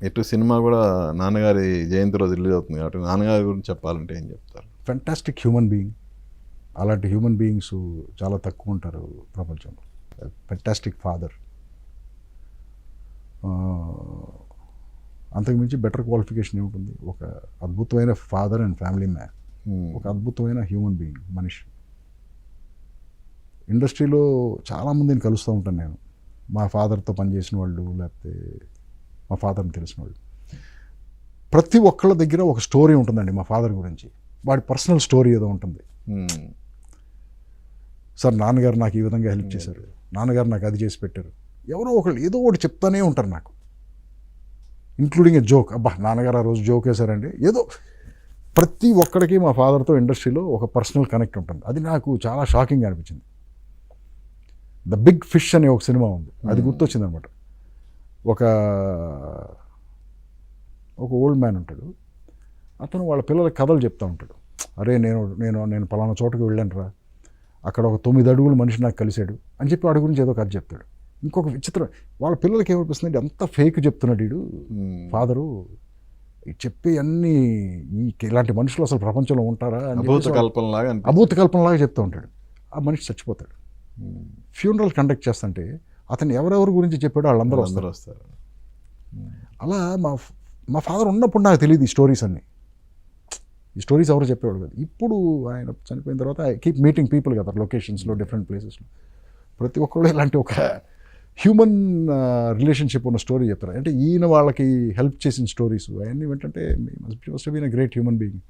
ఎటు సినిమా కూడా నాన్నగారి జయంతి రోజు రిలీజ్ అవుతుంది కాబట్టి నాన్నగారి గురించి చెప్పాలంటే ఏం చెప్తారు? Fantastic human being. అలాంటి హ్యూమన్ బీయింగ్స్ చాలా తక్కువ ఉంటారు ప్రపంచంలో. Fantastic father. అంతకుమించి బెటర్ క్వాలిఫికేషన్ ఏముంటుంది? ఒక అద్భుతమైన ఫాదర్ అండ్ ఫ్యామిలీ మ్యాన్, ఒక అద్భుతమైన హ్యూమన్ బీయింగ్, మనిషి. ఇండస్ట్రీలో చాలామందిని కలుస్తూ ఉంటాను నేను, మా ఫాదర్తో పనిచేసిన వాళ్ళు, లేకపోతే మా ఫాదర్ని తెలిసిన వాళ్ళు. ప్రతి ఒక్కళ్ళ దగ్గర ఒక స్టోరీ ఉంటుందండి మా ఫాదర్ గురించి. వాడి పర్సనల్ స్టోరీ ఏదో ఉంటుంది. సార్ నాన్నగారు నాకు ఈ విధంగా హెల్ప్ చేశారు, నాన్నగారు నాకు అది చేసి పెట్టారు. ఎవరో ఒకళ్ళు ఏదో ఒకటి చెప్తానే ఉంటారు నాకు, ఇంక్లూడింగ్ ఏ జోక్. అబ్బా నాన్నగారు ఆ రోజు జోక్ వేశారండి, ఏదో. ప్రతి ఒక్కడికి మా ఫాదర్తో ఇండస్ట్రీలో ఒక పర్సనల్ కనెక్ట్ ఉంటుంది. అది నాకు చాలా షాకింగ్ అనిపించింది. ద బిగ్ ఫిష్ అనే ఒక సినిమా ఉంది, అది గుర్తొచ్చింది అనమాట. ఒక ఓల్డ్ మ్యాన్ ఉంటాడు, అతను వాళ్ళ పిల్లలకి కథలు చెప్తూ ఉంటాడు. అరే నేను పలానా చోటకి వెళ్ళాను రా, అక్కడ ఒక 9 అడుగుల మనిషి నాకు కలిశాడు అని చెప్పి వాడి గురించి ఏదో కథ చెప్తాడు. ఇంకొక విచిత్రం, వాళ్ళ పిల్లలకి ఏమనిపిస్తుంది, అంత ఫేక్ చెప్తున్నాడు వీడు ఫాదరు, చెప్పి అన్నీ ఇలాంటి మనుషులు అసలు ప్రపంచంలో ఉంటారా అని అభూత కల్పనలాగా చెప్తూ ఉంటాడు. ఆ మనిషి చచ్చిపోతాడు. ఫ్యూనరల్ కండక్ట్ చేస్తుంటే అతను ఎవరెవరి గురించి చెప్పాడో వాళ్ళందరూ వస్తారు. అలా మా ఫాదర్ ఉన్నప్పుడు నాకు తెలియదు ఈ స్టోరీస్ అన్నీ. ఈ స్టోరీస్ ఎవరు చెప్పేవాడు కదా. ఇప్పుడు ఆయన చనిపోయిన తర్వాత ఐ కీప్ మీటింగ్ పీపుల్ కదా, లొకేషన్స్లో, డిఫరెంట్ ప్లేసెస్లో. ప్రతి ఒక్కళ్ళు ఇలాంటి ఒక హ్యూమన్ రిలేషన్షిప్ ఉన్న స్టోరీ చెప్తారు. అంటే ఈయన వాళ్ళకి హెల్ప్ చేసిన స్టోరీస్ అవన్నీ ఏంటంటే must been a great human being.